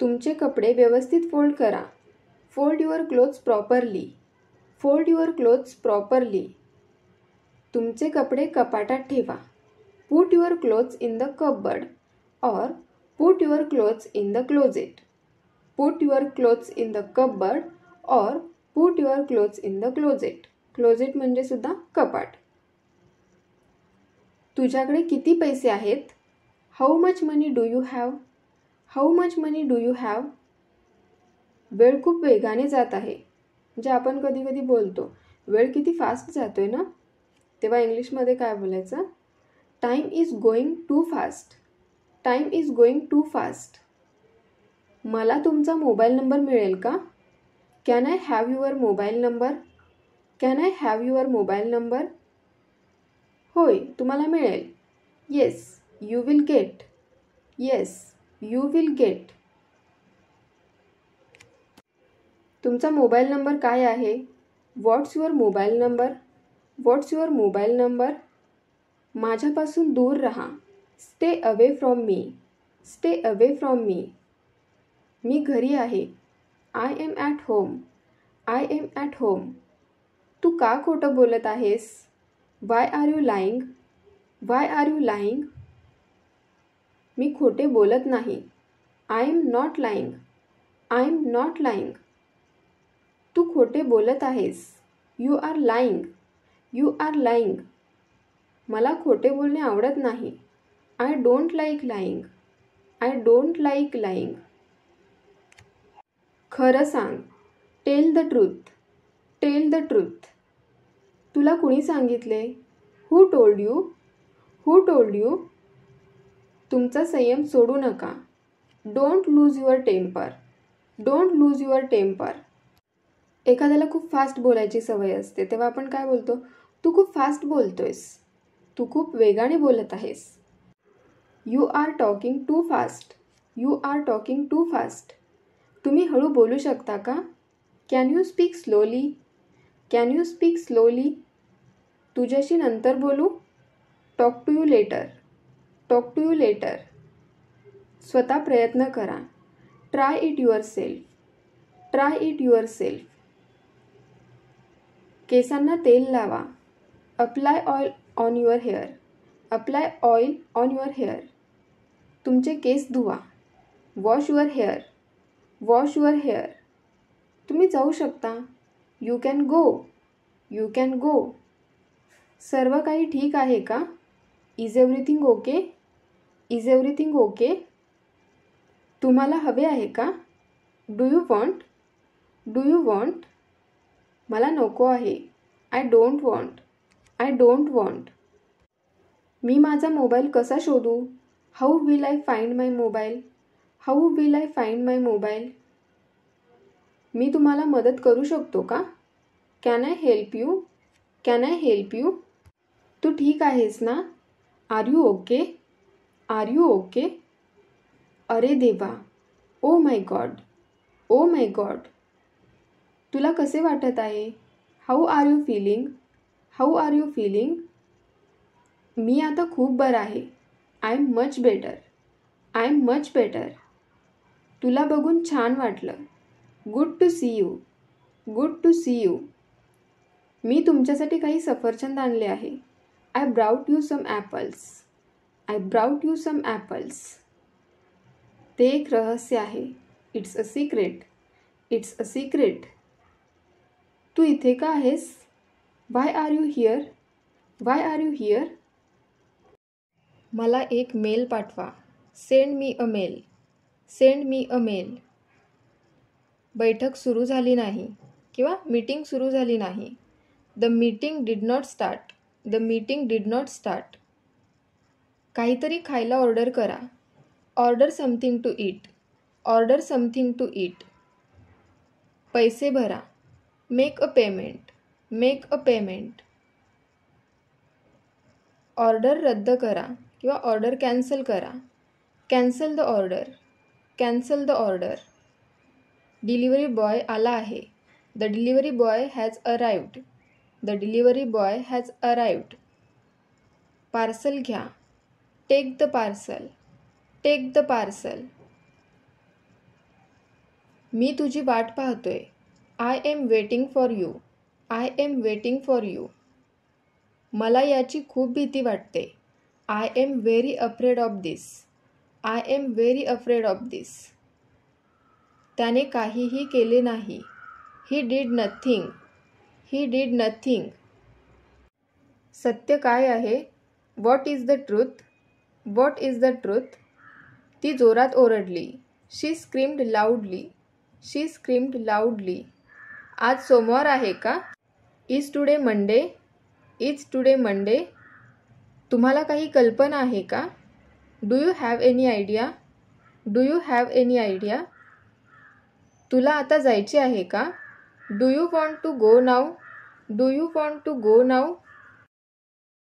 तुमचे कपडे व्यवस्थित फोल्ड करा. Fold your clothes properly. Fold your clothes properly. तुमचे कपडे कपाटात ठेवा. Put your clothes in the cupboard or put your clothes in the closet. Put your clothes in the cupboard or put your clothes in the closet. Closet म्हणजे सुद्धा कपाट. तुझ्याकडे किती पैसे आहेत? How much money do you have? How much money do you have? वेळ खूप वेगाने जात आहे. म्हणजे आपण कधी कधी बोलतो वेळ किती फास्ट जातोय ना, तेव्हा इंग्लिशमध्ये काय बोलायचं? Time is going too fast. Time is going too fast. मला तुमचा मोबाईल नंबर मिळेल का? Can I have your mobile number? Can I have your mobile number? होय, तुम्हाला मिळेल. Yes, you will get. Yes, you will get. तुमचा mobile नंबर काय आहे? What's your mobile number? What's your mobile number? माझ्यापासून दूर राहा. Stay away from me. Stay away from me. मी घरी आहे. I am at home. I am at home. तू का खोटं बोलत आहेस? Why are you lying? Why are you lying? मी खोटे बोलत नाही. I am not lying. I am not lying. तू खोटे बोलत आहेस. You are lying. You are lying. मला खोटे बोलणे आवडत नाही. I don't like lying. I don't like lying. खरं सांग. Tell the truth. Tell the truth. तुला कुणी सांगितले? Who told you? Who told you? तुमचा संयम सोडू नका. Don't lose your temper. Don't lose your temper. एखाद्याला खूप फास्ट बोलायची सवय असते, तेव्हा आपण काय बोलतो? तू खूप फास्ट बोलतोयस. तू खूप वेगाने बोलत आहेस. You are talking too fast. You are talking too fast. तुम्ही हळू बोलू शकता का? Can you speak slowly? Can you speak slowly? तुझ्याशी नंतर बोलू? Talk to you later. Talk to you later. स्वतः प्रयत्न करा. Try it yourself. Try it yourself. केसांना तेल लावा. Apply oil on your hair. Apply oil on your hair. तुमचे केस धुवा. Wash your hair. Wash your hair. तुम्ही जाऊ शकता. You can go. You can go. सर्व काही ठीक आहे का? Is everything okay? Is everything okay? तुम्हाला हवे आहे का? Do you want? Do you want? मला नको आहे. I don't want. I don't want. मी माझा मोबाईल कसा शोधू? How will I find my mobile? How will I find my mobile? मी तुम्हाला मदत करू शकतो का? Can I help you? Can I help you? तू ठीक आहेस ना? Are you okay? Are you okay? अरे देवा. Oh my god. Oh my god. तुला कसे वाटत आहे? How are you feeling? How are you feeling? मी आता खूप बरं आहे. I am much better. I am much better. तुला बघून छान वाटलं. Good to see you. Good to see you. मी तुमच्यासाठी काही सफरचंद आणले आहे. I brought you some apples. I brought you some apples. ते एक रहस्य आहे. It's a secret. It's a secret. तू इथे का आहेस? Why are you here? Why are you here? मला एक मेल पाठवा. Send me a mail. Send me a mail. बैठक सुरू झाली नाही किंवा मीटिंग सुरू झाली नाही. The meeting did not start. The meeting did not start. काहीतरी खायला ऑर्डर करा. Order something to eat. Order something to eat. पैसे भरा. Make a payment. Make a payment. Order रद्द करा किंवा ऑर्डर कॅन्सल करा. Cancel the order. Cancel the order. Delivery boy आला आहे. The delivery boy has arrived. The delivery boy has arrived. Parcel घ्या. Take the parcel. Take the parcel. मी तुझी वाट पाहतोय. I am waiting for you. I am waiting for you. मला याची खूप भीती वाटते. I am very afraid of this. I am very afraid of दिस. त्याने काहीही केले नाही. He did nothing. He did nothing. सत्य काय आहे? What is the truth? What is the truth? ती जोरात ओरडली. शी स्क्रीम्ड लाऊडली. शी स्क्रीम्ड लाऊडली. आज सोमवार आहे का? Is today Monday? Is today Monday? तुम्हाला काही कल्पना आहे का? Do you have any idea? Do you have any idea? तुला आता जायचे आहे का? Do you want to go now? Do you want to go now?